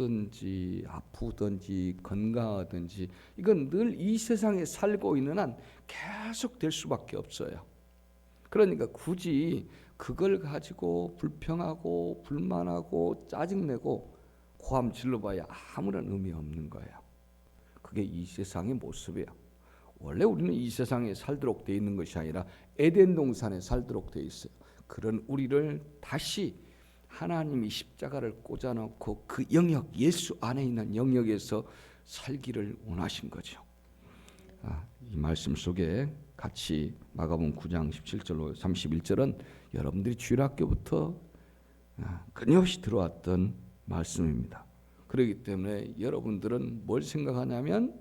죽든지 아프든지 건강하든지 이건 늘 이 세상에 살고 있는 한 계속 될 수밖에 없어요. 그러니까 굳이 그걸 가지고 불평하고 불만하고 짜증내고 고함 질러봐야 아무런 의미 없는 거예요. 그게 이 세상의 모습이에요. 원래 우리는 이 세상에 살도록 돼 있는 것이 아니라 에덴 동산에 살도록 돼 있어요. 그런 우리를 다시 하나님이 십자가를 꽂아놓고 그 영역, 예수 안에 있는 영역에서 살기를 원하신 거죠. 이 말씀 속에 같이 마가복음 9장 17절로 31절은 여러분들이 주일학교부터 끊임없이 들어왔던 말씀입니다. 그렇기 때문에 여러분들은 뭘 생각하냐면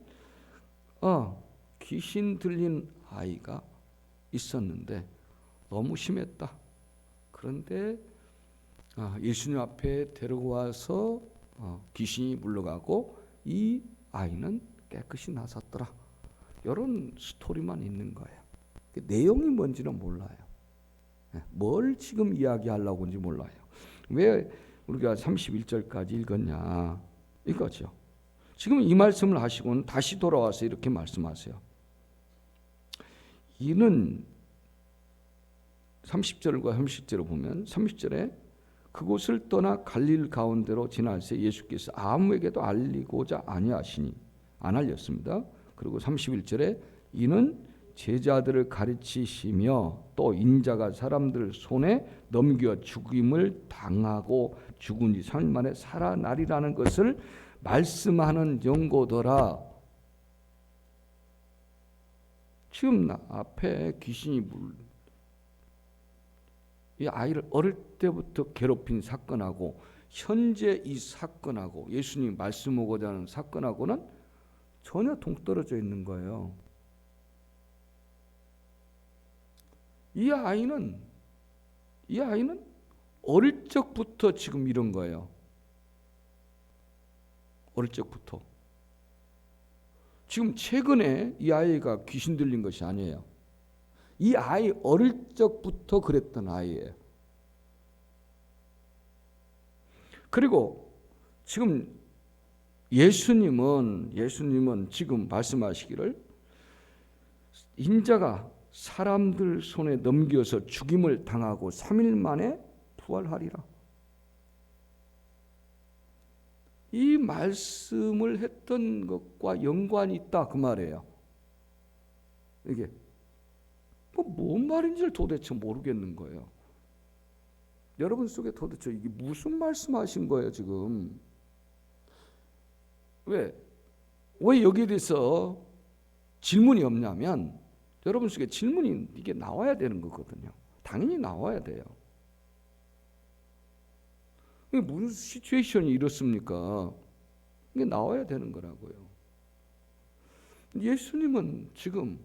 귀신 들린 아이가 있었는데 너무 심했다. 그런데 예수님 앞에 데리고 와서 귀신이 물러가고 이 아이는 깨끗이 나섰더라. 이런 스토리만 있는 거예요. 내용이 뭔지는 몰라요. 뭘 지금 이야기하려고 하는지 몰라요. 왜 우리가 31절까지 읽었냐 이거죠. 지금 이 말씀을 하시고는 다시 돌아와서 이렇게 말씀하세요. 이는 30절과 30절을 보면 30절에 그곳을 떠나 갈릴 가운데로 지날새 예수께서 아무에게도 알리고자 아니하시니 안 알렸습니다. 그리고 31절에 이는 제자들을 가르치시며 또 인자가 사람들 손에 넘겨 죽임을 당하고 죽은 지 3일 만에 살아나리라는 것을 말씀하는 연고더라. 지금 앞에 귀신이 이 아이를 어릴 때부터 괴롭힌 사건하고 현재 이 사건하고 예수님이 말씀하고자 하는 사건하고는 전혀 동떨어져 있는 거예요. 이 아이는 어릴 적부터 지금 이런 거예요. 어릴 적부터. 지금 최근에 이 아이가 귀신 들린 것이 아니에요. 이 아이 어릴 적부터 그랬던 아이예요. 그리고 지금 예수님은 지금 말씀하시기를 인자가 사람들 손에 넘겨서 죽임을 당하고 3일 만에 부활하리라. 이 말씀을 했던 것과 연관이 있다 그 말이에요. 이게 뭔 말인지를 도대체 모르겠는 거예요. 여러분 속에 도대체 이게 무슨 말씀하신 거예요 지금? 왜 여기에 대해서 질문이 없냐면 여러분 속에 질문이 이게 나와야 되는 거거든요. 당연히 나와야 돼요. 이게 무슨 시츄에이션이 이렇습니까? 이게 나와야 되는 거라고요. 예수님은 지금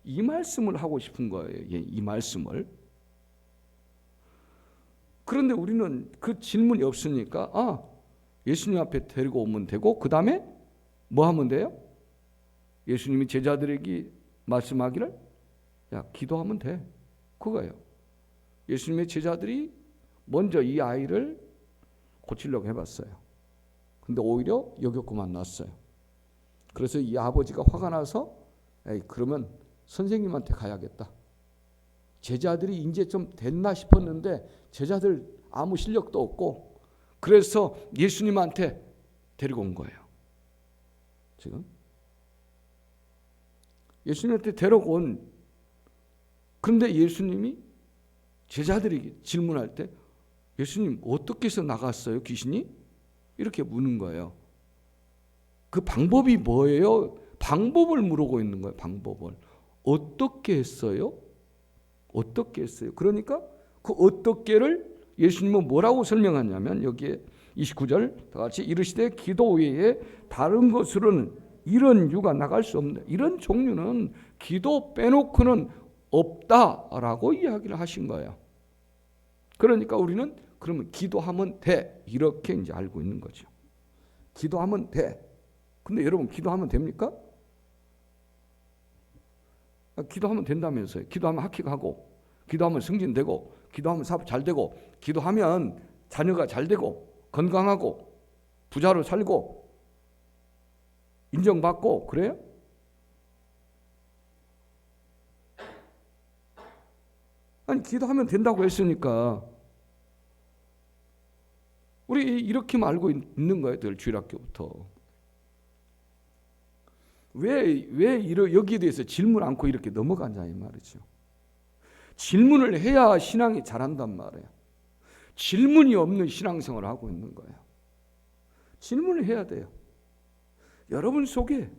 이 말씀을 하고 싶은 거예요. 이 말씀을. 그런데 우리는 그 질문이 없으니까 예수님 앞에 데리고 오면 되고 그 다음에 뭐 하면 돼요? 예수님이 제자들에게 말씀하기를 기도하면 돼. 그거예요. 예수님의 제자들이 먼저 이 아이를 고치려고 해봤어요. 근데 오히려 역겹고만 났어요. 그래서 이 아버지가 화가 나서 그러면 선생님한테 가야겠다. 제자들이 이제 좀 됐나 싶었는데 제자들 아무 실력도 없고 그래서 예수님한테 데리고 온 거예요. 지금 예수님한테 데리고 온. 그런데 예수님이 제자들이 질문할 때 예수님 어떻게 해서 나갔어요 귀신이? 이렇게 묻는 거예요. 그 방법이 뭐예요? 방법을 물어보고 있는 거예요. 방법을. 어떻게 했어요? 어떻게 했어요? 그러니까 그 어떻게를 예수님은 뭐라고 설명하냐면 여기에 29절 다 같이 이르시되 기도 외에 다른 것으로는 이런 유가 나갈 수 없는 이런 종류는 기도 빼놓고는 없다라고 이야기를 하신 거예요. 그러니까 우리는 그러면 기도하면 돼 이렇게 이제 알고 있는 거죠. 기도하면 돼. 근데 여러분 기도하면 됩니까? 기도하면 된다면서요. 기도하면 합격하고 기도하면 승진되고 기도하면 사업 잘 되고 기도하면 자녀가 잘 되고 건강하고 부자로 살고 인정받고 그래요? 아니 기도하면 된다고 했으니까 우리 이렇게 알고 있는 거예요. 늘 주일학교부터. 왜 여기에 대해서 질문 않고 이렇게 넘어가냐 이 말이죠. 질문을 해야 신앙이 자란단 말이에요. 질문이 없는 신앙생활을 하고 있는 거예요. 질문을 해야 돼요. 여러분 속에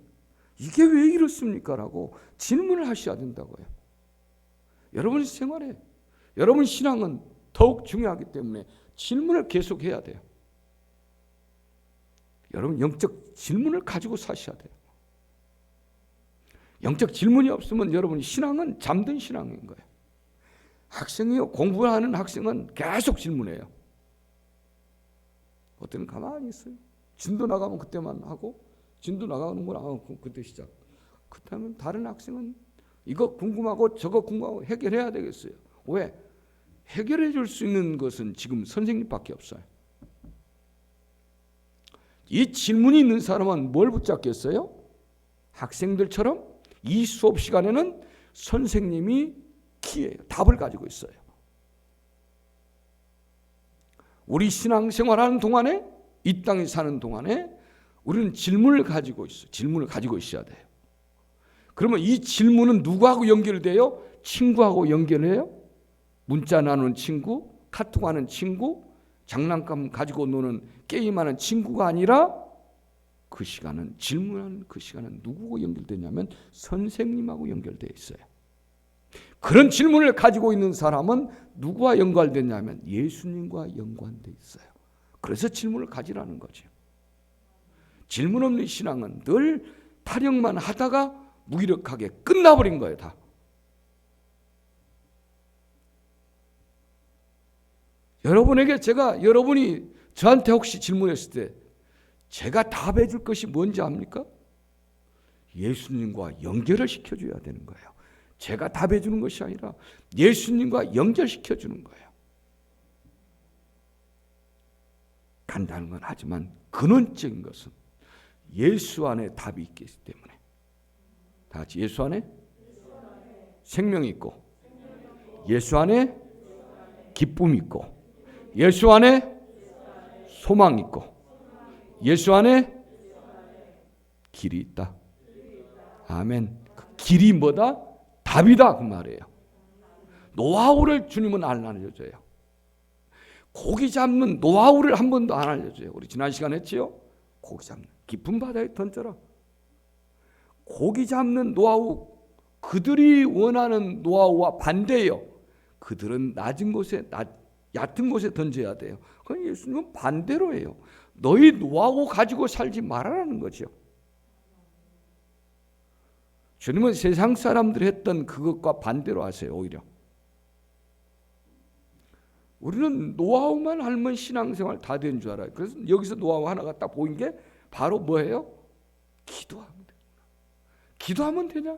이게 왜 이렇습니까? 라고 질문을 하셔야 된다고요. 여러분 생활에, 여러분 신앙은 더욱 중요하기 때문에 질문을 계속해야 돼요. 여러분 영적 질문을 가지고 사셔야 돼요. 영적 질문이 없으면 여러분 신앙은 잠든 신앙인 거예요. 학생이요, 공부하는 학생은 계속 질문해요. 어때는 가만히 있어요. 진도 나가면 그때만 하고, 진도 나가는 건 안 하고 그때 시작. 그렇다면 다른 학생은 이거 궁금하고 저거 궁금하고 해결해야 되겠어요. 왜? 해결해 줄 수 있는 것은 지금 선생님밖에 없어요. 이 질문이 있는 사람은 뭘 붙잡겠어요? 학생들처럼 이 수업 시간에는 선생님이 키예요. 답을 가지고 있어요. 우리 신앙생활하는 동안에, 이 땅에 사는 동안에 우리는 질문을 가지고 있어요. 질문을 가지고 있어야 돼요. 그러면 이 질문은 누구하고 연결돼요? 친구하고 연결해요? 문자 나누는 친구, 카톡하는 친구, 장난감 가지고 노는 게임하는 친구가 아니라 그 시간은, 질문하는 그 시간은 누구하고 연결되냐면 선생님하고 연결되어 있어요. 그런 질문을 가지고 있는 사람은 누구와 연관되냐면 예수님과 연관되어 있어요. 그래서 질문을 가지라는 거죠. 질문 없는 신앙은 늘 타령만 하다가 무기력하게 끝나버린 거예요. 다. 여러분에게 여러분이 저한테 혹시 질문했을 때 제가 답해 줄 것이 뭔지 압니까? 예수님과 연결을 시켜줘야 되는 거예요. 제가 답해 주는 것이 아니라 예수님과 연결시켜 주는 거예요. 간단한 건 하지만 근원적인 것은 예수 안에 답이 있기 때문에. 다 같이 예수 안에 생명이 있고, 예수 안에 기쁨이 있고, 예수 안에 소망이 있고, 예수 안에 길이 있다. 아멘. 그 길이 뭐다? 답이다 그 말이에요. 노하우를 주님은 안 알려줘요. 고기 잡는 노하우를 한 번도 안 알려줘요. 우리 지난 시간에 했지요? 고기 잡는 깊은 바다에 던져라. 고기 잡는 노하우, 그들이 원하는 노하우와 반대예요. 그들은 낮은 곳에, 얕은 곳에 던져야 돼요. 그건 예수님은 반대로 해요. 너희 노하우 가지고 살지 말아라는 거죠. 주님은 세상 사람들이 했던 그것과 반대로 하세요. 오히려 우리는 노하우만 알면 신앙생활 다 된 줄 알아요. 그래서 여기서 노하우 하나가 딱 보인 게 바로 뭐예요? 기도하면 되구나. 기도하면 되냐?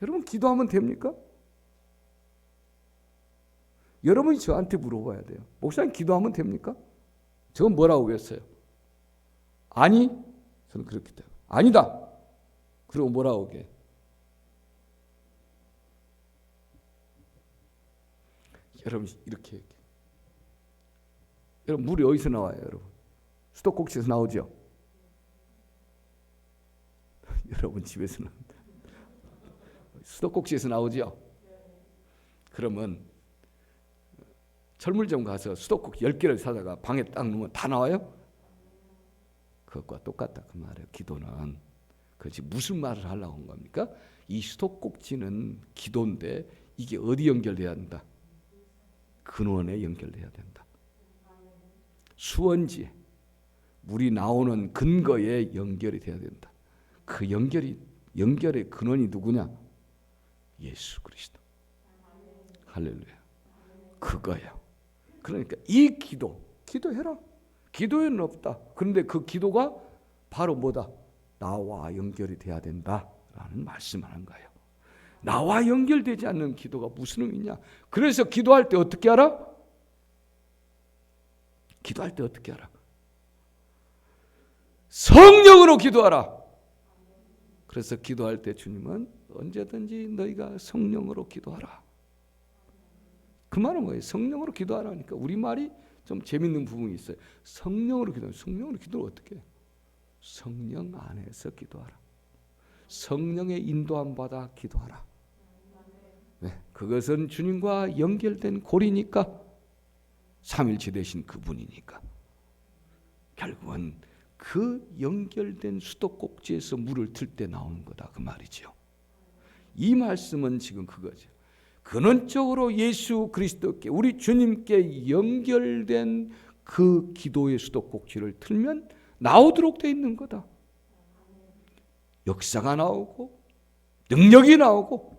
여러분 기도하면 됩니까? 여러분이 저한테 물어봐야 돼요. 목사님 기도하면 됩니까? 저건 뭐라고 했어요? 아니, 저는 그렇기 때문에 아니다. 그리고 뭐라고 해? 여러분 이렇게 여러분 물이 어디서 나와요? 여러분 수도꼭지에서 나오죠? 여러분 집에서는 수도꼭지에서 나오죠? 그러면 철물점 가서 수도꼭지 10개를 사다가 방에 딱 놓으면 다 나와요? 그것과 똑같다 그 말이에요. 기도는 그것이 무슨 말을 하려고 한 겁니까? 이 수도꼭지는 기도인데 이게 어디 연결돼야 한다? 근원에 연결돼야 된다. 수원지에 물이 나오는 근거에 연결이 돼야 된다. 그 연결의 근원이 누구냐? 예수 그리스도. 할렐루야. 그거예요. 그러니까 이 기도해라. 기도에는 없다. 그런데 그 기도가 바로 뭐다? 나와 연결이 돼야 된다라는 말씀을 하는 거예요. 나와 연결되지 않는 기도가 무슨 의미냐? 그래서 기도할 때 어떻게 알아? 기도할 때 어떻게 알아? 성령으로 기도하라. 그래서 기도할 때 주님은 언제든지 너희가 성령으로 기도하라. 그 말은 뭐예요? 성령으로 기도하라니까. 우리말이 좀 재밌는 부분이 있어요. 성령으로 기도하라. 성령으로 기도를 어떻게 해요? 성령 안에서 기도하라. 성령의 인도함 받아 기도하라. 네, 그것은 주님과 연결된 고리니까, 삼일체 되신 그분이니까. 결국은 그 연결된 수도꼭지에서 물을 틀 때 나오는 거다, 그 말이죠. 이 말씀은 지금 그거죠. 근원적으로 예수 그리스도께, 우리 주님께 연결된 그 기도의 수도꼭지를 틀면 나오도록 돼 있는 거다. 역사가 나오고 능력이 나오고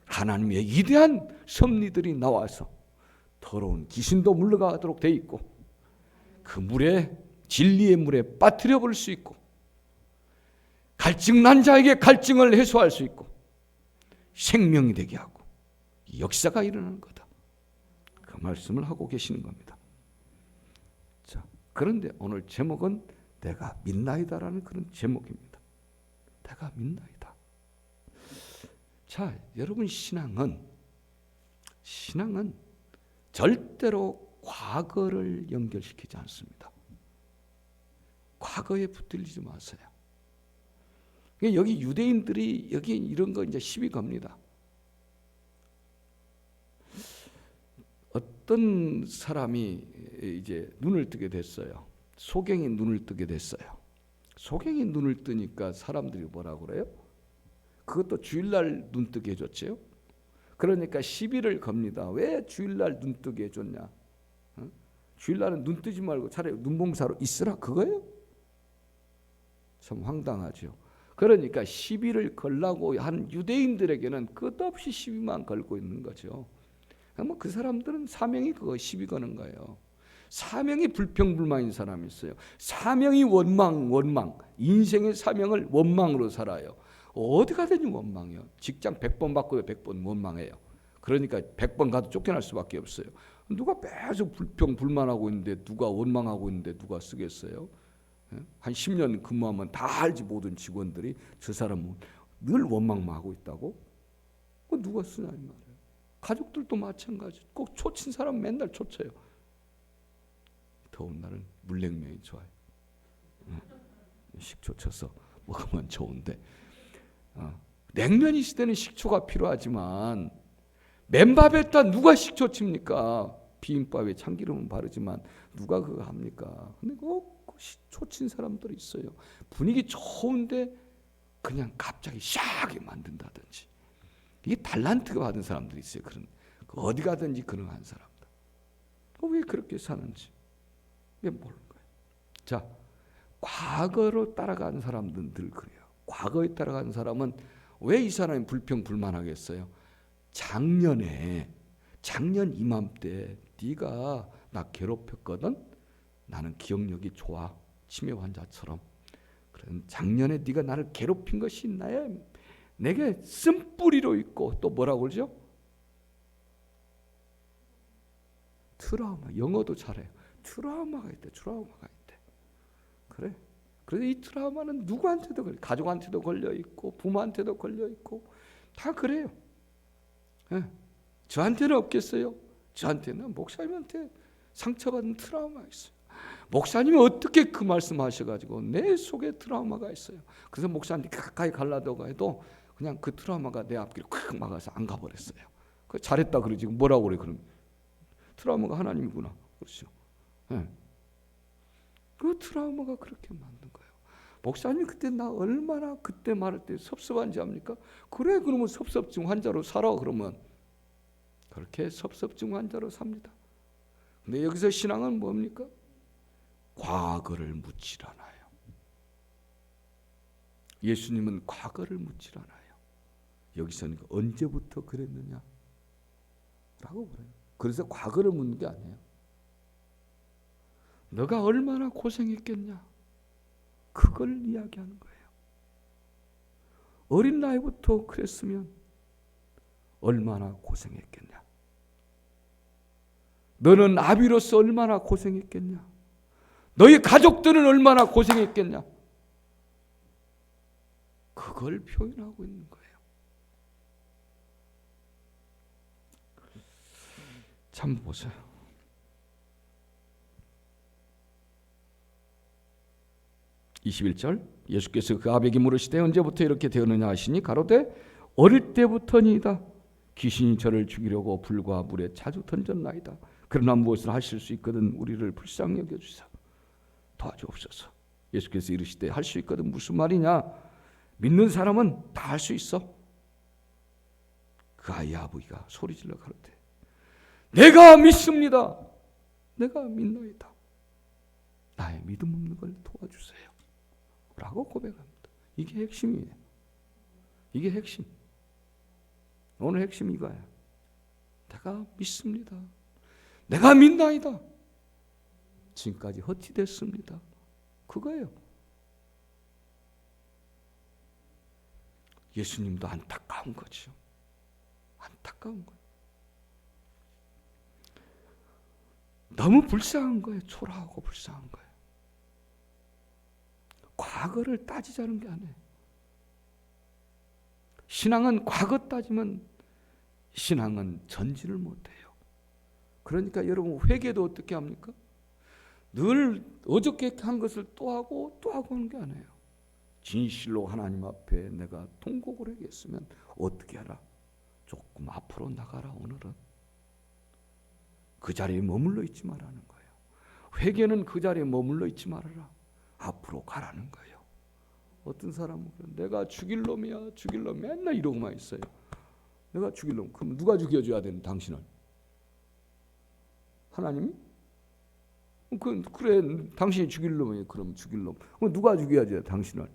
하나님의 위대한 섭리들이 나와서 더러운 귀신도 물러가도록 돼 있고, 그 물에, 진리의 물에 빠뜨려 볼 수 있고, 갈증 난 자에게 갈증을 해소할 수 있고, 생명이 되게 하고, 역사가 일어나는 거다. 그 말씀을 하고 계시는 겁니다. 자, 그런데 오늘 제목은 내가 믿나이다라는 그런 제목입니다. 내가 믿나이다. 자, 여러분, 신앙은 절대로 과거를 연결시키지 않습니다. 과거에 붙들리지 마세요. 여기 유대인들이 여기 이런 거 이제 시비 겁니다. 어떤 사람이 이제 눈을 뜨게 됐어요. 소경이 눈을 뜨게 됐어요. 소경이 눈을 뜨니까 사람들이 뭐라 그래요? 그것도 주일날 눈 뜨게 해줬죠. 그러니까 시비를 겁니다. 왜 주일날 눈 뜨게 해줬냐? 주일날은 눈 뜨지 말고 차라리 눈봉사로 있으라, 그거예요? 참 황당하죠. 그러니까 시비를 걸라고 한 유대인들에게는 끝없이 시비만 걸고 있는 거죠. 뭐 그 사람들은 사명이 그거 시비 거는 거예요. 사명이 불평불만인 사람이 있어요. 사명이 원망. 인생의 사명을 원망으로 살아요. 어디 가든지 원망이요. 직장 100번 바꿔도 100번 원망해요. 그러니까 100번 가도 쫓겨날 수밖에 없어요. 누가 계속 불평불만하고 있는데, 누가 원망하고 있는데 누가 쓰겠어요? 한 10년 근무하면 다 알지, 모든 직원들이 저 사람은 늘 원망만 하고 있다고? 그 누가 쓰냐 이 말이에요. 가족들도 마찬가지. 꼭 초친 사람 맨날 초쳐요. 더운 날은 물냉면이 좋아요. 식초 쳐서 먹으면 좋은데, 냉면 있을 때는 식초가 필요하지만 맨밥에다 누가 식초 칩니까? 비빔밥에 참기름은 바르지만 누가 그거 합니까? 근데 꼭 초친 사람들이 있어요. 분위기 좋은데 그냥 갑자기 샥하게 만든다든지. 이게 달란트가 받은 사람들이 있어요. 그런 어디 가든지 그런 사람들. 왜 그렇게 사는지 왜 모르는 거예요. 자, 과거로 따라가는 사람들은 늘 그래요. 과거에 따라가는 사람은 왜 이 사람이 불평불만하겠어요? 작년 이맘때 네가 나 괴롭혔거든. 나는 기억력이 좋아. 치매 환자처럼. 그런 작년에 네가 나를 괴롭힌 것이 내게 쓴뿌리로 있고, 또 뭐라고 그러죠? 트라우마. 영어도 잘해요. 트라우마가 있대. 그래. 그래서 이 트라우마는 누구한테도 걸려. 가족한테도 걸려 있고, 부모한테도 걸려 있고, 다 그래요. 네. 저한테는 없겠어요? 저한테는 목사님한테 상처받은 트라우마가 있어요. 목사님이 어떻게 그 말씀하셔가지고 내 속에 트라우마가 있어요. 그래서 목사님께 가까이 가려고 해도 그냥 그 트라우마가 내 앞길을 콱 막아서 안 가버렸어요. 잘했다 그러지. 뭐라고 그래? 그럼 트라우마가 하나님이구나. 그렇죠. 네. 그 트라우마가 그렇게 만든 거예요. 목사님 그때 나 얼마나 그때 말할 때 섭섭한지 압니까? 그래, 그러면 섭섭증 환자로 살아. 그러면 그렇게 섭섭증 환자로 삽니다. 근데 여기서 신앙은 뭡니까? 과거를 묻질 않아요. 예수님은 과거를 묻질 않아요. 여기서는 언제부터 그랬느냐? 라고 그래요. 그래서 과거를 묻는 게 아니에요. 너가 얼마나 고생했겠냐? 그걸 이야기하는 거예요. 어린 나이부터 그랬으면 얼마나 고생했겠냐? 너는 아비로서 얼마나 고생했겠냐? 너희 가족들은 얼마나 고생했겠냐. 그걸 표현하고 있는 거예요. 참 보세요. (21절) 예수께서 그 아베에게 물으시되 언제부터 이렇게 되었느냐 하시니 가로되 어릴 때부터니이다. 귀신이 저를 죽이려고 불과 물에 자주 던졌나이다. 그러나 무엇을 하실 수 있거든 우리를 불쌍히 여겨주사 도와주옵소서. 예수께서 이르시되 할 수 있거든 무슨 말이냐. 믿는 사람은 다 할 수 있어. 그 아이의 아버지가 소리질러 가로되 내가 믿습니다. 내가 믿나이다. 나의 믿음 없는 걸 도와주세요. 라고 고백합니다. 이게 핵심이에요. 이게 핵심. 오늘 핵심 이거야. 내가 믿습니다. 내가 믿나이다. 지금까지 헛짓했습니다. 그거예요. 예수님도 안타까운 거죠. 안타까운 거예요. 너무 불쌍한 거예요. 초라하고 불쌍한 거예요. 과거를 따지자는 게 아니에요. 신앙은 과거 따지면 신앙은 전진을 못해요. 그러니까 여러분 회개도 어떻게 합니까? 늘 어저께 한 것을 또 하고 하는 게 아니에요. 진실로 하나님 앞에 내가 통곡을 하겠으면 어떻게 하라? 조금 앞으로 나가라. 오늘은 그 자리에 머물러 있지 말라는 거예요. 회개는 그 자리에 머물러 있지 말아라. 앞으로 가라는 거예요. 어떤 사람은 내가 죽일 놈이야, 죽일 놈 맨날 이러고만 있어요. 내가 죽일 놈. 그럼 누가 죽여줘야 되는 당신을? 하나님이? 그래 당신이 죽일 놈이에요. 그럼 죽일 놈. 그럼 누가 죽여야 돼 당신을?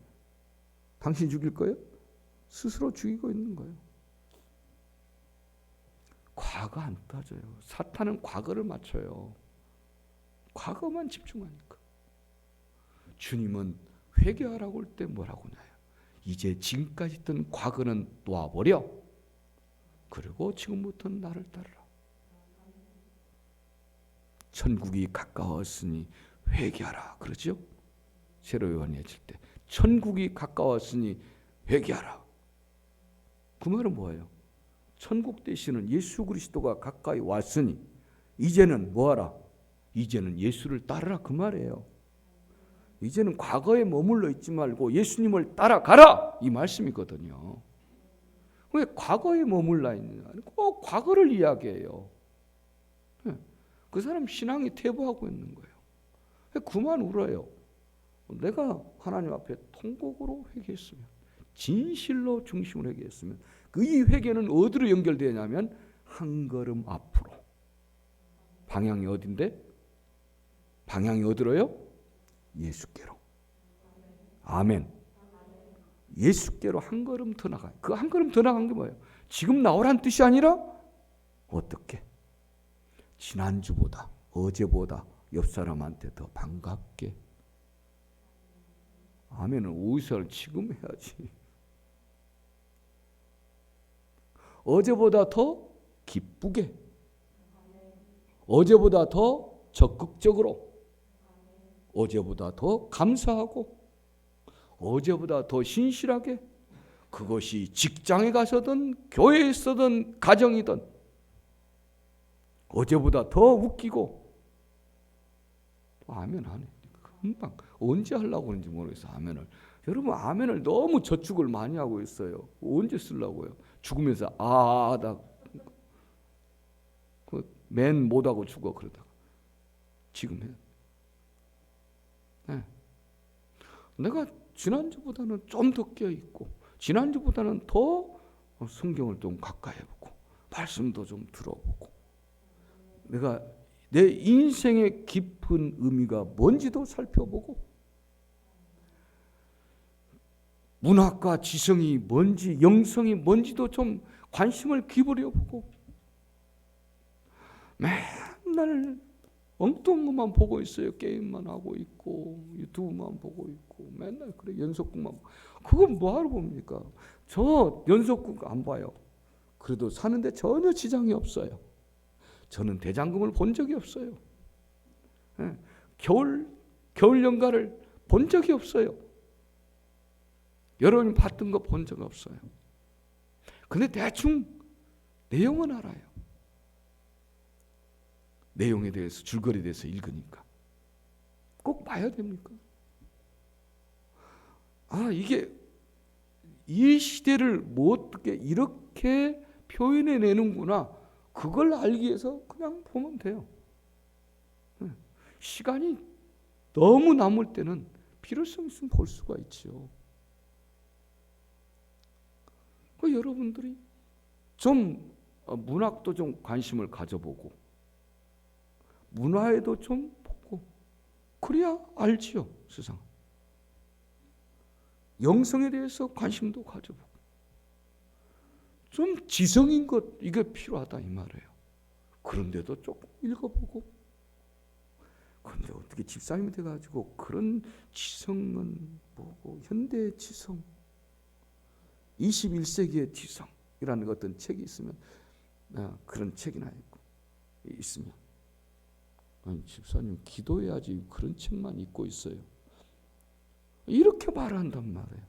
당신이 죽일 거예요? 스스로 죽이고 있는 거예요. 과거 안 따져요. 사탄은 과거를 맞춰요. 과거만 집중하니까. 주님은 회개하라고 할 때 뭐라고 하나요? 이제 지금까지 있던 과거는 놓아버려. 그리고 지금부터는 나를 따르라. 천국이 가까웠으니 회개하라. 그러죠? 새로 요한해질 때 천국이 가까웠으니 회개하라. 그 말은 뭐예요? 천국 대신은 예수 그리스도가 가까이 왔으니 이제는 뭐하라? 이제는 예수를 따르라 그 말이에요. 이제는 과거에 머물러 있지 말고 예수님을 따라가라 이 말씀이거든요. 왜 과거에 머물러 있느냐? 꼭 과거를 이야기해요. 그 사람 신앙이 퇴보하고 있는 거예요. 그만 울어요. 내가 하나님 앞에 통곡으로 회개했으면, 진실로 중심으로 회개했으면, 이 회개는 어디로 연결되냐면 한 걸음 앞으로. 방향이 어딘데? 방향이 어디로요? 예수께로. 아멘. 예수께로 한 걸음 더 나가요. 그 한 걸음 더 나간 게 뭐예요? 지금 나오란 뜻이 아니라 어떻게? 지난주보다, 어제보다 옆 사람한테 더 반갑게. 아멘은 오이사를 지금 해야지. 어제보다 더 기쁘게, 어제보다 더 적극적으로, 어제보다 더 감사하고, 어제보다 더 신실하게. 그것이 직장에 가서든 교회에 있어든 가정이든 어제보다 더 웃기고. 아멘 안 해. 금방 언제 하려고 하는지 모르겠어. 아멘을. 여러분 아멘을 너무 저축을 많이 하고 있어요. 언제 쓰려고요? 죽으면서 나 맨 못하고 죽어 그러다가 지금 해. 네. 내가 지난주보다는 좀 더 깨어있고 지난주보다는 더 성경을 좀 가까이 해보고 말씀도 좀 들어보고 내가 내 인생의 깊은 의미가 뭔지도 살펴보고 문학과 지성이 뭔지 영성이 뭔지도 좀 관심을 기울여보고 맨날 엉뚱한 것만 보고 있어요. 게임만 하고 있고 유튜브만 보고 있고 맨날 그래 연속극만 보고. 그건 뭐하러 봅니까? 저 연속극 안 봐요. 그래도 사는데 전혀 지장이 없어요. 저는 대장금을 본 적이 없어요. 겨울 겨울 연가를 본 적이 없어요. 여러분이 봤던 거 본 적 없어요. 근데 대충 내용은 알아요. 내용에 대해서, 줄거리에 대해서 읽으니까. 꼭 봐야 됩니까? 이게 이 시대를 뭐 어떻게 이렇게 표현해 내는구나. 그걸 알기 위해서 그냥 보면 돼요. 시간이 너무 남을 때는 필요성 있으면 볼 수가 있죠. 여러분들이 좀 문학도 좀 관심을 가져보고 문화에도 좀 보고 그래야 알지요, 세상. 영성에 대해서 관심도 가져보고 좀 지성인 것, 이게 필요하다 이 말이에요. 그런데도 조금 읽어보고. 그런데 어떻게 집사님이 돼가지고 그런 지성은 뭐고, 현대의 지성, 21세기의 지성이라는 어떤 책이 있으면, 그런 책이나 있으면, 아니 집사님 기도해야지 그런 책만 읽고 있어요, 이렇게 말한단 말이에요.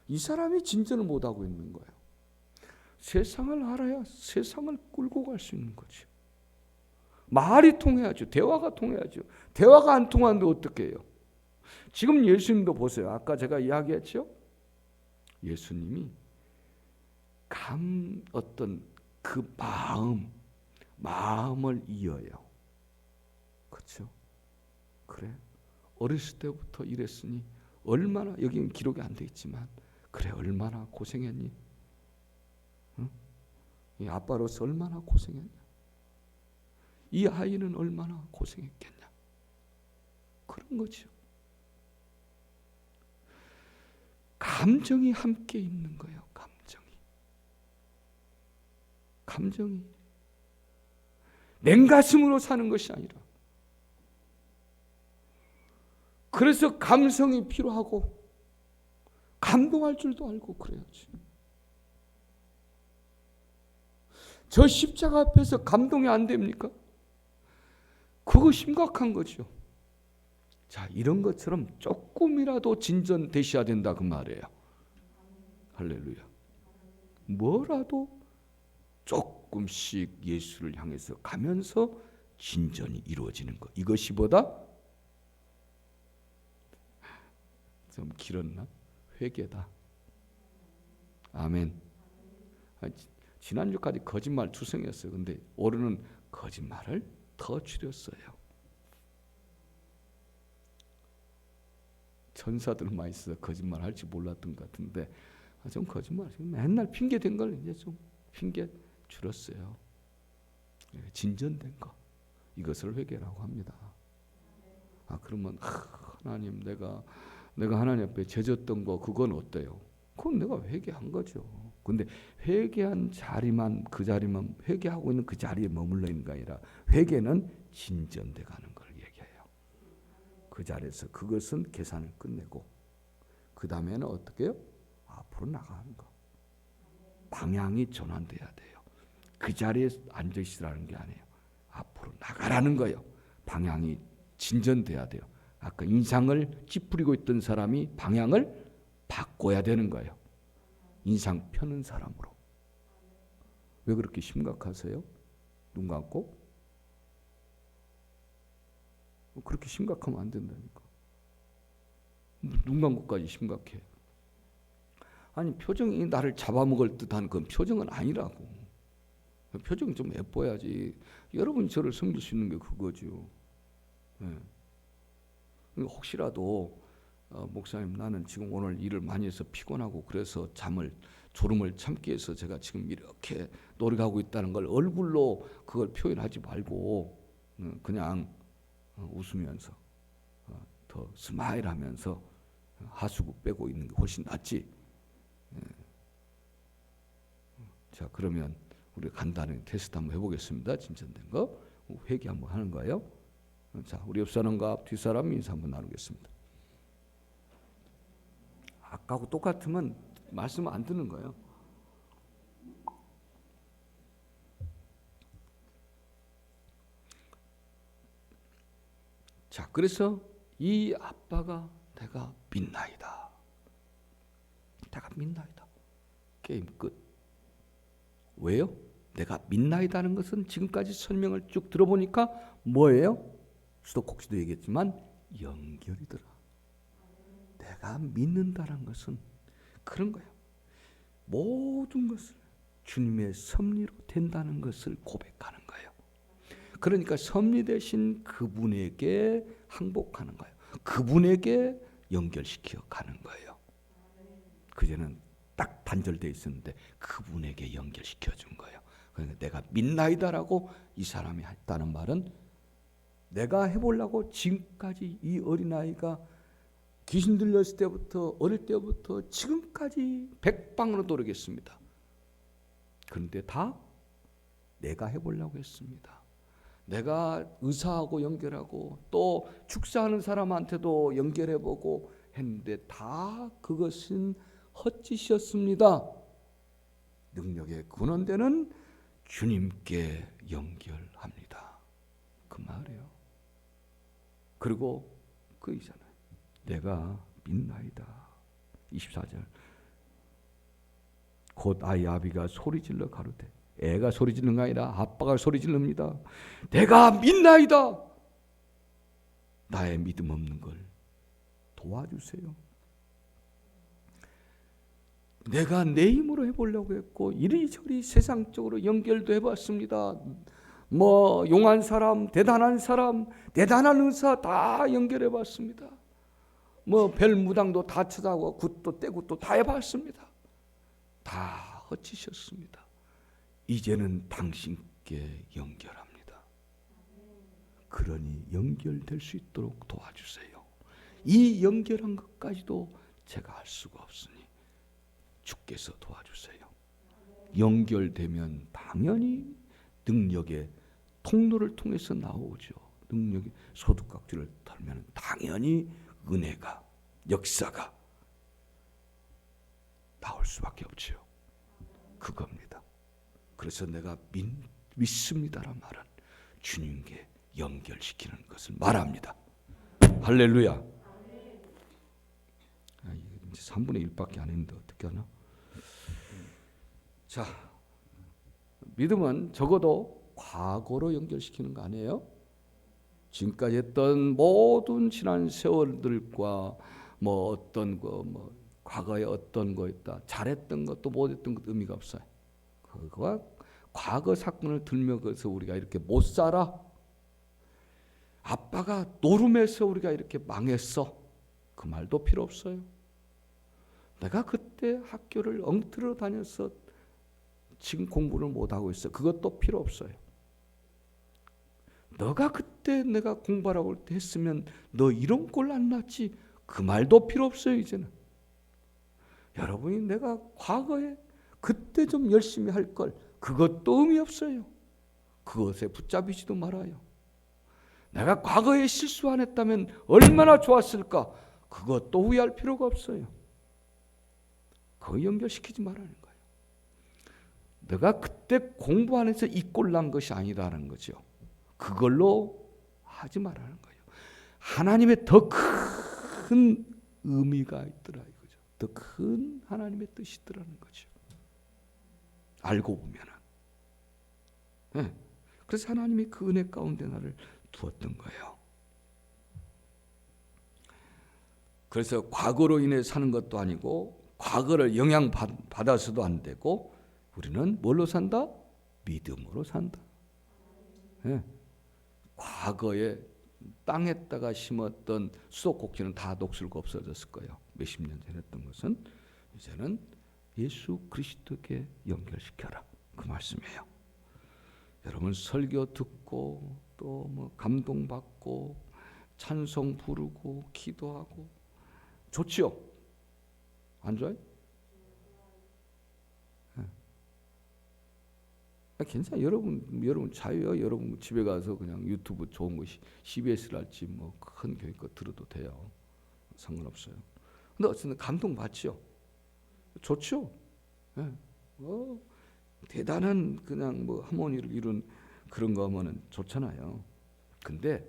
이 사람이 진전을 못하고 있는 거예요. 세상을 알아야 세상을 끌고 갈 수 있는 거죠. 말이 통해야죠. 대화가 통해야죠. 대화가 안 통하는데 어떻게 해요? 지금 예수님도 보세요. 아까 제가 이야기했죠. 예수님이 어떤 그 마음을 이어요. 그렇죠? 그래. 어렸을 때부터 이랬으니 얼마나, 여기는 기록이 안 돼 있지만, 그래 얼마나 고생했니? 응? 이 아빠로서 얼마나 고생했냐? 이 아이는 얼마나 고생했겠냐? 그런 거죠. 감정이 함께 있는 거예요. 감정이 냉가슴으로 사는 것이 아니라, 그래서 감성이 필요하고 감동할 줄도 알고 그래야지. 저 십자가 앞에서 감동이 안 됩니까? 그거 심각한 거죠. 자, 이런 것처럼 조금이라도 진전되셔야 된다 그 말이에요. 할렐루야. 뭐라도 조금씩 예수를 향해서 가면서 진전이 이루어지는 것. 이것이 보다 좀 길었나? 회개다. 아멘. 지난주까지 거짓말 투성이었어요. 근데 오늘은 거짓말을 더 줄였어요. 천사들 많이 있어서 거짓말 할지 몰랐던 것 같은데, 좀 거짓말, 맨날 핑계 댄 걸 이제 좀 핑계 줄였어요. 진전된 거, 이것을 회개라고 합니다. 그러면 하나님, 내가 하나님 앞에 죄졌던 거, 그건 어때요? 그건 내가 회개한 거죠. 근데 회개한 자리만, 그 자리만 회개하고 있는 그 자리에 머물러 있는 게 아니라, 회개는 진전돼 가는 걸 얘기해요. 그 자리에서 그것은 계산을 끝내고 그 다음에는 어떻게 해요? 앞으로 나가는 거. 방향이 전환돼야 돼요. 그 자리에 앉아 있으라는 게 아니에요. 앞으로 나가라는 거예요. 방향이 진전돼야 돼요. 아까 인상을 찌푸리고 있던 사람이 방향을 바꿔야 되는 거예요. 인상 펴는 사람으로. 왜 그렇게 심각하세요? 눈 감고? 그렇게 심각하면 안 된다니까. 눈 감고까지 심각해. 아니, 표정이 나를 잡아먹을 듯한 그건 표정은 아니라고. 표정이 좀 예뻐야지. 여러분이 저를 섬길 수 있는 게 그거죠. 네. 혹시라도 목사님, 나는 지금 오늘 일을 많이 해서 피곤하고 그래서 졸음을 참기 위해서 제가 지금 이렇게 노력하고 있다는 걸 얼굴로 그걸 표현하지 말고 그냥 웃으면서 더 스마일하면서 하수구 빼고 있는 게 훨씬 낫지. 자, 그러면 우리 간단히 테스트 한번 해보겠습니다. 진전된 거 회개 한번 하는 거예요. 자, 우리 옆 사람과 앞 뒤 사람 인사 한번 나누겠습니다. 아까하고 똑같으면 말씀 안 듣는 거예요. 자, 그래서 이 아빠가 내가 믿나이다. 내가 믿나이다. 게임 끝. 왜요? 내가 믿나이다는 것은 지금까지 설명을 쭉 들어보니까 뭐예요? 수도꼭지도 얘기했지만 연결이더라. 내가 믿는다는 것은 그런 거예요. 모든 것을 주님의 섭리로 된다는 것을 고백하는 거예요. 그러니까 섭리 되신 그분에게 항복하는 거예요. 그분에게 연결시켜 가는 거예요. 그전에는 딱 단절되어 있었는데 그분에게 연결시켜 준 거예요. 그러니까 내가 믿나이다라고 이 사람이 했다는 말은 내가 해보려고 지금까지 이 어린아이가 귀신 들렸을 때부터 어릴 때부터 지금까지 백방으로 노력했습니다. 그런데 다 내가 해보려고 했습니다. 내가 의사하고 연결하고 또 축사하는 사람한테도 연결해보고 했는데 다 그것은 헛짓이었습니다. 능력의 근원되는 주님께 연결합니다. 그 말이에요. 그리고 그 이잖아요. 내가 믿나이다. 24절. 곧 아이 아비가 소리질러 가로되, 애가 소리지르는 게 아니라 아빠가 소리질릅니다. 내가 믿나이다. 나의 믿음 없는 걸 도와주세요. 내가 내 힘으로 해보려고 했고 이리저리 세상적으로 연결도 해봤습니다. 뭐 용한 사람, 대단한 의사 다 연결해봤습니다. 뭐 별무당도 다 찾아오고 굿도 떼굿도 다 해봤습니다. 다 헛짓이었습니다. 이제는 당신께 연결합니다. 그러니 연결될 수 있도록 도와주세요. 이 연결한 것까지도 제가 할 수가 없으니 주께서 도와주세요. 연결되면 당연히 능력의 통로를 통해서 나오죠. 능력의 소두각지를 털면 당연히 은혜가, 역사가 나올 수밖에 없죠. 그겁니다. 그래서 내가 믿습니다라는 말은 주님께 연결시키는 것을 말합니다. 할렐루야. 이제 3분의 1밖에 안 했는데 어떻게 하나? 자, 믿음은 적어도 과거로 연결시키는 거 아니에요? 지금까지 했던 모든 지난 세월들과 뭐 어떤 거 뭐 과거에 어떤 거 있다 잘했던 것도 못했던 것도 의미가 없어요. 그거가 과거 사건을 들면서 우리가 이렇게 못 살아. 아빠가 노름해서 우리가 이렇게 망했어. 그 말도 필요 없어요. 내가 그때 학교를 엉터러 다녀서 지금 공부를 못하고 있어. 그것도 필요 없어요. 너가 그때 내가 공부하라고 했으면 너 이런 꼴 안 났지. 그 말도 필요 없어요. 이제는. 여러분이 내가 과거에 그때 좀 열심히 할 걸, 그것도 의미 없어요. 그것에 붙잡히지도 말아요. 내가 과거에 실수 안 했다면 얼마나 좋았을까. 그것도 후회할 필요가 없어요. 그거 연결시키지 말라는 거예요. 내가 그때 공부 안 해서 이 꼴 난 것이 아니라는 거죠. 그걸로 하지 말라는 거예요. 하나님의 더 큰 의미가 있더라 이거죠. 더 큰 하나님의 뜻이 있더라는 거죠. 알고 보면은. 네. 그래서 하나님이 그 은혜 가운데 나를 두었던 거예요. 그래서 과거로 인해 사는 것도 아니고 과거를 영향받아서도 안 되고 우리는 뭘로 산다? 믿음으로 산다. 네. 과거에 땅에다가 심었던 수도꼭지는 다 녹슬고 없어졌을 거예요. 몇십 년 전에 했던 것은 이제는 예수 그리스도께 연결시켜라. 그 말씀이에요. 여러분 설교 듣고 또 뭐 감동받고 찬송 부르고 기도하고 좋지요? 안 좋아요? 괜찮아요. 여러분 자유요. 여러분 집에 가서 그냥 유튜브 좋은 거 CBS랄지 뭐 큰 교회 거 들어도 돼요. 상관없어요. 근데 어쨌든 감동 받죠. 좋죠. 네. 대단한 그냥 뭐 하모니를 이룬 그런 거 하면은 좋잖아요. 근데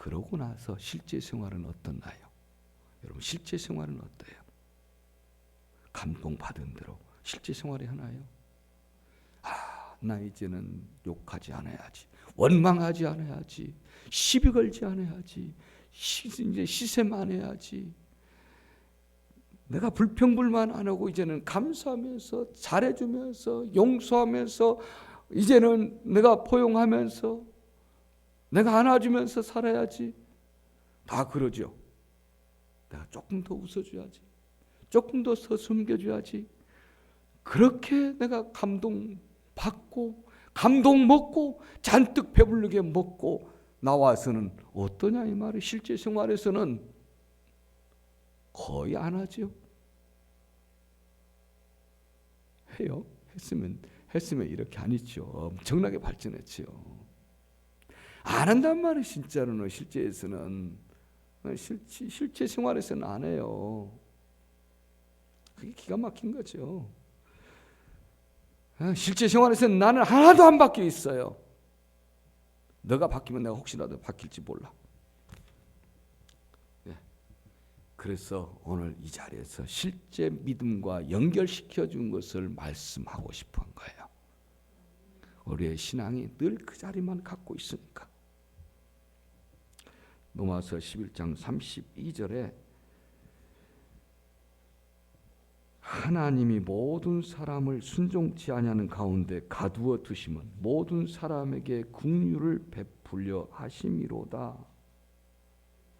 그러고 나서 실제 생활은 어떻나요? 여러분 실제 생활은 어때요? 감동받은 대로 실제 생활이 하나요? 나 이제는 욕하지 않아야지, 원망하지 않아야지, 시비 걸지 않아야지, 이제 시샘 안 해야지, 내가 불평불만 안 하고 이제는 감사하면서 잘해주면서 용서하면서 이제는 내가 포용하면서 내가 안아주면서 살아야지. 다 그러죠. 내가 조금 더 웃어줘야지, 조금 더 숨겨줘야지. 그렇게 내가 감동받고 감동 먹고 잔뜩 배부르게 먹고 나와서는 어떠냐 이 말이. 실제 생활에서는 거의 안 하죠. 해요? 했으면 이렇게 안 했죠. 엄청나게 발전했죠. 안 한단 말이 진짜로는 실제에서는 실제 생활에서는 안 해요. 그게 기가 막힌 거죠. 실제 생활에서는 나는 하나도 안 바뀌어 있어요. 너가 바뀌면 내가 혹시라도 바뀔지 몰라. 그래서 오늘 이 자리에서 실제 믿음과 연결시켜 준 것을 말씀하고 싶은 거예요. 우리의 신앙이 늘 그 자리만 갖고 있으니까. 로마서 11장 32절에 하나님이 모든 사람을 순종치 아니하는 가운데 가두어 두심은 모든 사람에게 긍휼을 베풀려 하심이로다.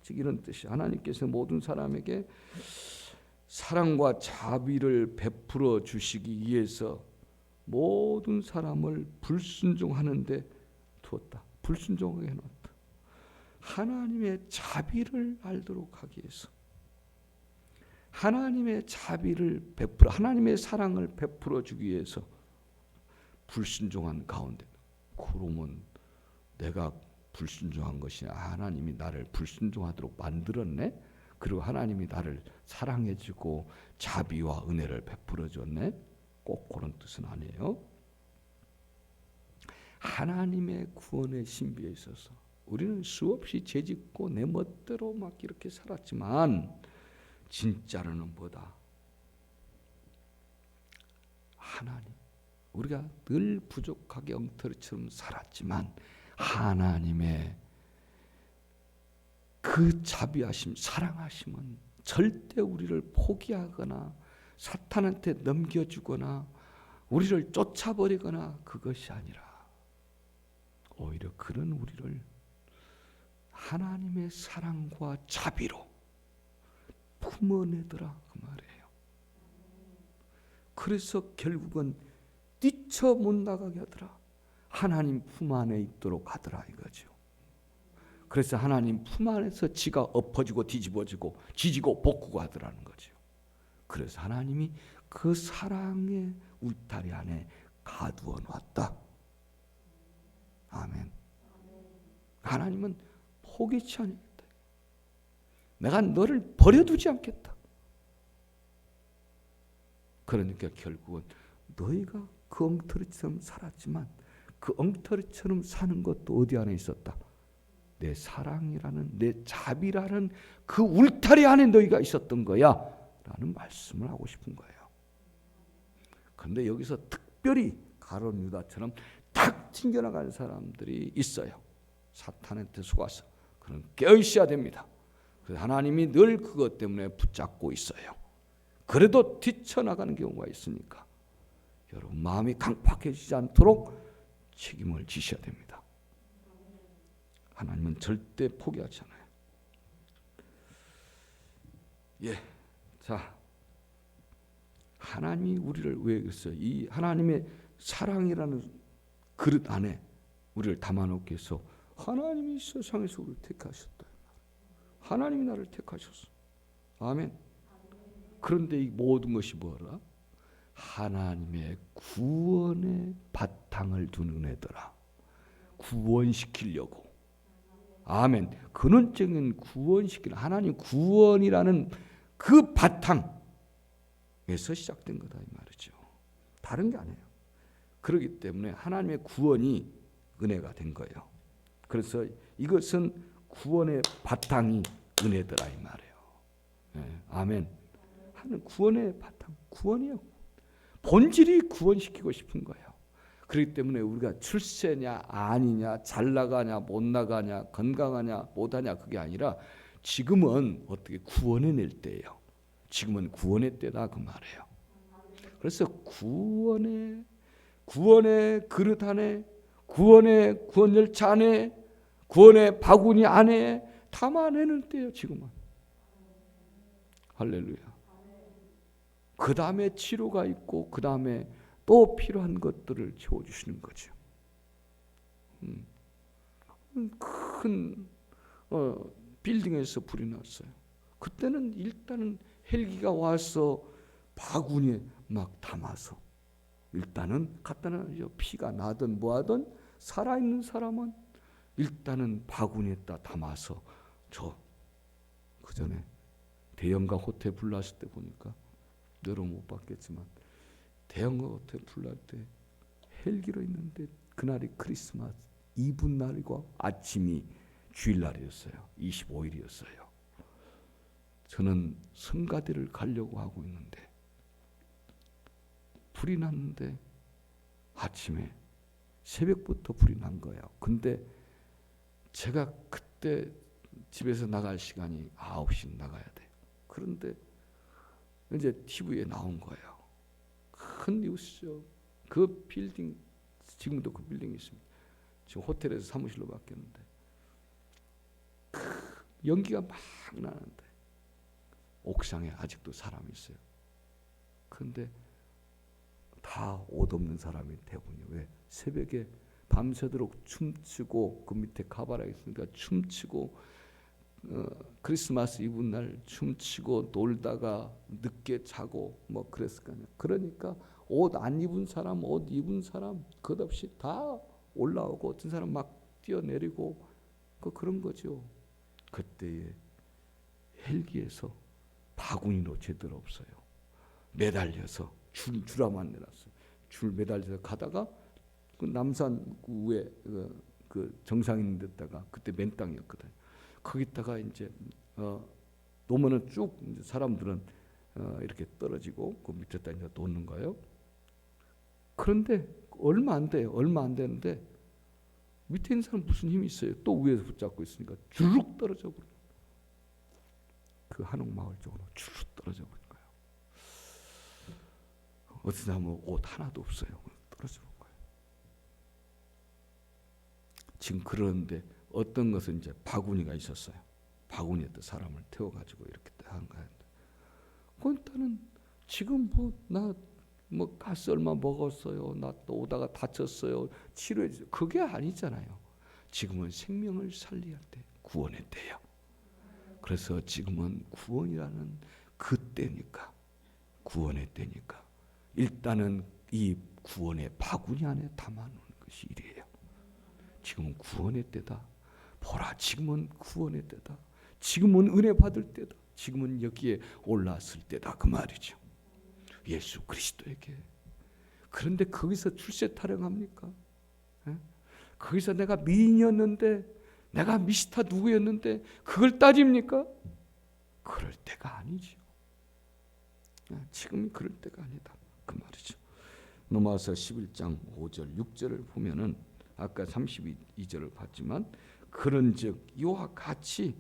즉 이런 뜻이, 하나님께서 모든 사람에게 사랑과 자비를 베풀어 주시기 위해서 모든 사람을 불순종하는 데 두었다. 불순종하게 해놓았다. 하나님의 자비를 알도록 하기 위해서, 하나님의 자비를 베풀어, 하나님의 사랑을 베풀어 주기 위해서 불순종한 가운데, 그러면 내가 불순종한 것이 하나님이 나를 불순종하도록 만들었네? 그리고 하나님이 나를 사랑해주고 자비와 은혜를 베풀어 줬네? 꼭 그런 뜻은 아니에요. 하나님의 구원의 신비에 있어서 우리는 수없이 죄짓고 내 멋대로 막 이렇게 살았지만 진짜로는 뭐다? 하나님, 우리가 늘 부족하게 엉터리처럼 살았지만 하나님의 그 자비하심, 사랑하심은 절대 우리를 포기하거나 사탄한테 넘겨주거나 우리를 쫓아버리거나 그것이 아니라 오히려 그런 우리를 하나님의 사랑과 자비로 품어내더라 그 말이에요. 그래서 결국은 뛰쳐 못 나가게 하더라. 하나님 품 안에 있도록 하더라 이거죠. 그래서 하나님 품 안에서 지가 엎어지고 뒤집어지고 지지고 볶고 하더라는 거죠. 그래서 하나님이 그 사랑의 울타리 안에 가두어 놨다. 아멘. 하나님은 포기치 않겠다. 내가 너를 버려두지 않겠다. 그러니까 결국은 너희가 그 엉터리처럼 살았지만 그 엉터리처럼 사는 것도 어디 안에 있었다? 내 사랑이라는, 내 자비라는 그 울타리 안에 너희가 있었던 거야 라는 말씀을 하고 싶은 거예요. 그런데 여기서 특별히 가룟 유다처럼 탁 튕겨나가는 사람들이 있어요. 사탄한테 속아서. 그런 깨어있어야 됩니다. 그래서 하나님이 늘 그것 때문에 붙잡고 있어요. 그래도 뛰쳐나가는 경우가 있으니까 여러분 마음이 강팍해지지 않도록 책임을 지셔야 됩니다. 하나님은 절대 포기하지 않아요. 자, 하나님이 우리를 왜 그랬어요? 이 하나님의 사랑이라는 그릇 안에 우리를 담아놓기 위해서 하나님이 세상에서 우리를 택하셨다. 하나님이 나를 택하셨어. 아멘. 그런데 이 모든 것이 뭐라? 하나님의 구원의 바탕을 두는 애더라. 구원시키려고. 아멘. 근원적인 구원시키는, 하나님 구원이라는 그 바탕에서 시작된 거다 이 말이죠. 다른 게 아니에요. 그렇기 때문에 하나님의 구원이 은혜가 된 거예요. 그래서 이것은 구원의 바탕이 은혜더라 이 말이에요. 네, 아멘. 하는 구원의 바탕, 구원이요. 본질이 구원시키고 싶은 거예요. 그렇기 때문에 우리가 출세냐 아니냐, 잘 나가냐 못 나가냐, 건강하냐 못하냐 그게 아니라 지금은 어떻게 구원해낼 때예요. 지금은 구원의 때다 그 말이에요. 그래서 구원의 그릇 안에, 구원의 구원열차 안에, 구원의 바구니 안에 담아내는 때예요. 지금은. 할렐루야. 그 다음에 치료가 있고 그 다음에 또 필요한 것들을 채워주시는 거죠. 큰 빌딩에서 불이 났어요. 그때는 일단은 헬기가 와서 바구니에 막 담아서 일단은 갖다 놔요. 피가 나든 뭐하든 살아있는 사람은 일단은 바구니에다 담아서 그 전에 대형가 호텔 불났을 때 보니까 여러분 못 봤겠지만 대형가 호텔 불날 때 헬기로 있는데 그날이 크리스마스 이브 날이고 아침이 주일날이었어요. 25일이었어요. 저는 성가대를 가려고 하고 있는데 불이 났는데 아침에 새벽부터 불이 난 거예요. 근데 제가 그때 집에서 나갈 시간이 9시 나가야 돼요. 그런데 이제 TV에 나온 거예요. 큰 뉴스죠. 그 빌딩 지금도 그 빌딩이 있습니다. 지금 호텔에서 사무실로 바뀌었는데 연기가 막 나는데 옥상에 아직도 사람이 있어요. 그런데 다 옷 없는 사람이 대부분이에요. 왜? 새벽에 밤새도록 춤추고 그 밑에 가바라 있으니까 춤추고 크리스마스 이브 날 춤추고 놀다가 늦게 자고 뭐 그랬을 거 아니에요. 그러니까 옷 안 입은 사람, 옷 입은 사람 끝없이 다 올라오고 어떤 사람 막 뛰어내리고 그런 거죠. 그때에 헬기에서 바구니로 제대로 없어요. 매달려서 줄아만 내놨어요. 줄 매달려서 가다가 그 남산 위에 그 정상 있는 데다가 그때 맨 땅이었거든요. 거기다가 이제 놓으면은 쭉 이제 사람들은 이렇게 떨어지고 그 밑에다 이제 놓는 거예요. 그런데 얼마 안 돼요. 얼마 안 되는데 밑에 있는 사람 무슨 힘이 있어요? 또 위에서 붙잡고 있으니까 주룩 떨어져 버려. 그 한옥마을 쪽으로 주룩 떨어져 버린 거예요. 어떤 사람은 옷 하나도 없어요. 떨어져 버린 거예요. 지금 그러는데 어떤 것은 이제 바구니가 있었어요. 바구니에다 사람을 태워가지고 이렇게 한 거예요. 일단은 지금 나 가스 얼마 먹었어요. 나 또 오다가 다쳤어요. 치료해 주세요. 그게 아니잖아요. 지금은 생명을 살려야 돼. 구원의 때요. 그래서 지금은 구원이라는 그 때니까, 구원의 때니까 일단은 이 구원의 바구니 안에 담아놓는 것이 일이에요. 지금은 구원의 때다. 보라, 지금은 구원의 때다. 지금은 은혜 받을 때다. 지금은 여기에 올랐을 때다. 그 말이죠. 예수 그리스도에게. 그런데 거기서 출세 타령합니까? 거기서 내가 미인이었는데, 내가 미스터 누구였는데 그걸 따집니까? 그럴 때가 아니죠. 지금이 그럴 때가 아니다. 그 말이죠. 넘어와서 11장 5절 6절을 보면은 아까 32절을 봤지만 그런즉 이와 같이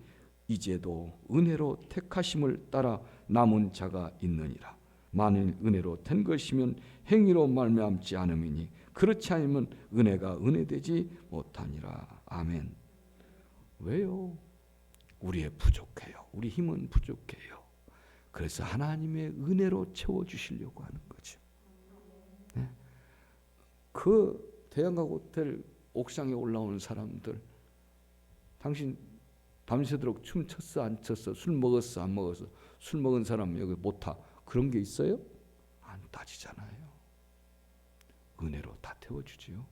이제도 은혜로 택하심을 따라 남은 자가 있느니라. 만일 은혜로 된 것이면 행위로 말미암지 않음이니 그렇지 않으면 은혜가 은혜되지 못하니라. 아멘. 왜요? 우리의 부족해요. 우리 힘은 부족해요. 그래서 하나님의 은혜로 채워주시려고 하는 거죠. 네? 그 대형가 호텔 옥상에 올라오는 사람들, 당신 밤새도록 춤췄어 안 췄어, 술 먹었어 안 먹었어, 술 먹은 사람 여기 못 타, 그런 게 있어요? 안 따지잖아요. 은혜로 다 태워주지요.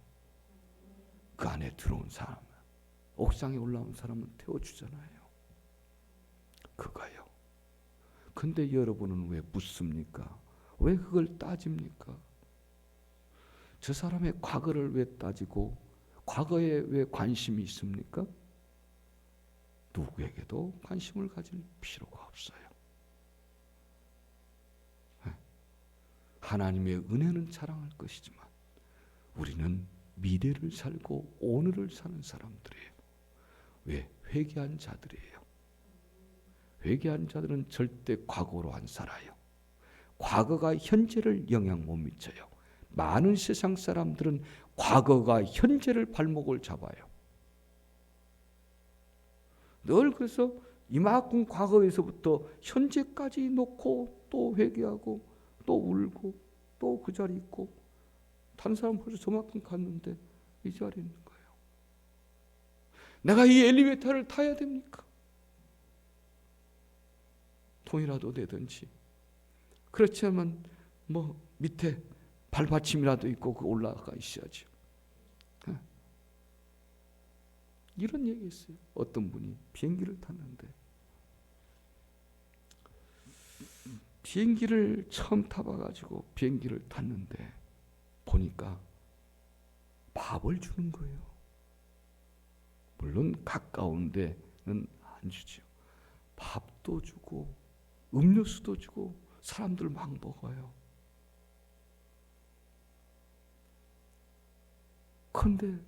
그 안에 들어온 사람, 옥상에 올라온 사람은 태워주잖아요. 그거요. 근데 여러분은 왜 묻습니까? 왜 그걸 따집니까? 저 사람의 과거를 왜 따지고 과거에 왜 관심이 있습니까? 누구에게도 관심을 가질 필요가 없어요. 하나님의 은혜는 자랑할 것이지만 우리는 미래를 살고 오늘을 사는 사람들이에요. 왜? 회개한 자들이에요. 회개한 자들은 절대 과거로 안 살아요. 과거가 현재를 영향 못 미쳐요. 많은 세상 사람들은 과거가 현재를 발목을 잡아요. 늘 그래서 이만큼 과거에서부터 현재까지 놓고 또 회개하고 또 울고 또 그 자리에 있고, 다른 사람 벌써 저만큼 갔는데 이 자리에 있는 거예요. 내가 이 엘리베이터를 타야 됩니까? 돈이라도 내든지, 그렇지 않으면 뭐 밑에 발받침이라도 있고 그 올라가 있어야죠. 이런 얘기 있어요. 어떤 분이 비행기를 탔는데, 비행기를 처음 타봐가지고 비행기를 탔는데 보니까 밥을 주는 거예요. 물론 가까운 데는 안 주죠. 밥도 주고 음료수도 주고 사람들 막 먹어요. 그런데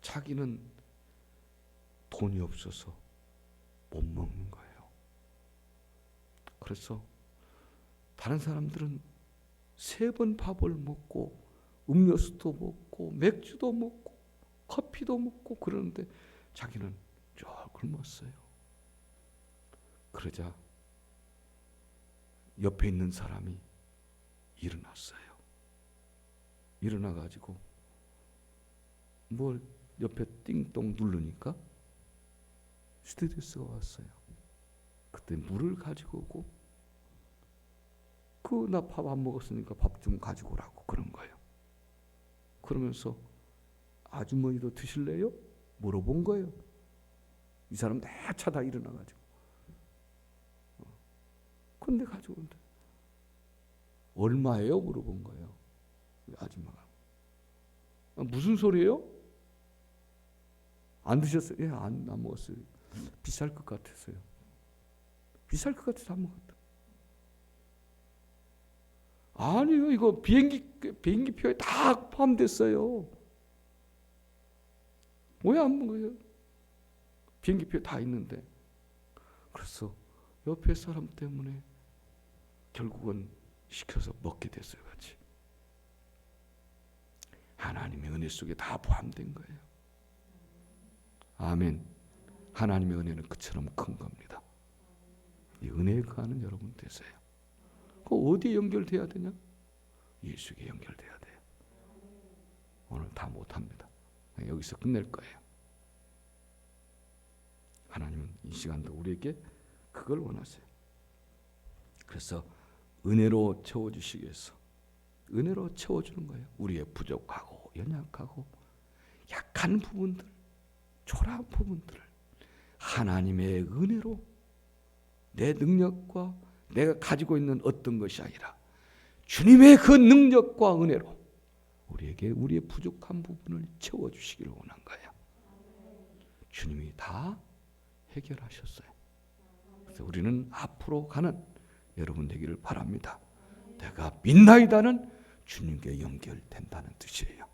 자기는 돈이 없어서 못 먹는 거예요. 그래서 다른 사람들은 3번 밥을 먹고 음료수도 먹고 맥주도 먹고 커피도 먹고 그러는데 자기는 쭉 굶었어요. 그러자 옆에 있는 사람이 일어났어요. 일어나가지고 뭘 옆에 띵동 누르니까 스튜디오스가 왔어요. 그때 물을 가지고 오고, 나 밥 안 먹었으니까 밥 좀 가지고 오라고 그런 거예요. 그러면서 아주머니도 드실래요? 물어본 거예요. 이 사람 다 차다 일어나가지고. 근데 가지고 온대. 얼마예요? 물어본 거예요. 아줌마가. 무슨 소리예요? 안 드셨어요? 예, 안 먹었어요. 비쌀 것 같았어요. 비쌀 것 같아서 안 먹었다. 아니요, 이거 비행기표에 다 포함됐어요. 왜 안 먹어요? 비행기표에 다 있는데. 그래서 옆에 사람 때문에 결국은 시켜서 먹게 됐어요, 같이. 하나님의 은혜 속에 다 포함된 거예요. 아멘. 하나님의 은혜는 그처럼 큰 겁니다. 이 은혜에 거하는 여러분 되세요. 그 어디에 연결돼야 되냐? 예수에게 연결돼야 돼요. 오늘 다 못합니다. 여기서 끝낼 거예요. 하나님은 이 시간도 우리에게 그걸 원하세요. 그래서 은혜로 채워주시기 위해서 은혜로 채워주는 거예요. 우리의 부족하고 연약하고 약한 부분들, 초라한 부분들을 하나님의 은혜로, 내 능력과 내가 가지고 있는 어떤 것이 아니라 주님의 그 능력과 은혜로 우리에게 우리의 부족한 부분을 채워주시기를 원한 거예요. 주님이 다 해결하셨어요. 그래서 우리는 앞으로 가는 여러분 되기를 바랍니다. 내가 믿나이다는 주님께 연결된다는 뜻이에요.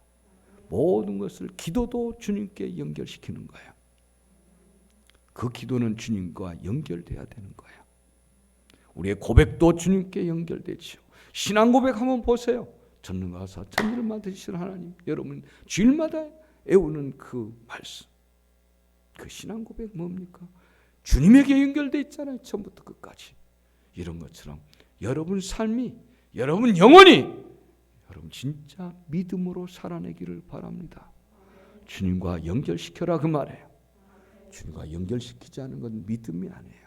모든 것을 기도도 주님께 연결시키는 거예요. 그 기도는 주님과 연결돼야 되는 거예요. 우리의 고백도 주님께 연결되지요. 신앙 고백 한번 보세요. 전능하사 천지를 만드신 하나님, 여러분 주일마다 애우는 그 말씀, 그 신앙 고백 뭡니까? 주님에게 연결돼 있잖아요. 처음부터 끝까지. 이런 것처럼 여러분 삶이, 여러분 영혼이, 여러분 진짜 믿음으로 살아내기를 바랍니다. 주님과 연결시켜라 그 말이에요. 주님과 연결시키지 않은 건 믿음이 아니에요.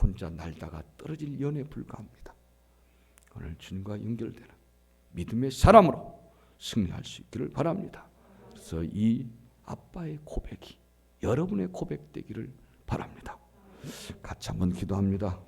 혼자 날다가 떨어질 연에 불과합니다. 오늘 주님과 연결되는 믿음의 사람으로 승리할 수 있기를 바랍니다. 그래서 이 아빠의 고백이 여러분의 고백 되기를 바랍니다. 같이 한번 기도합니다.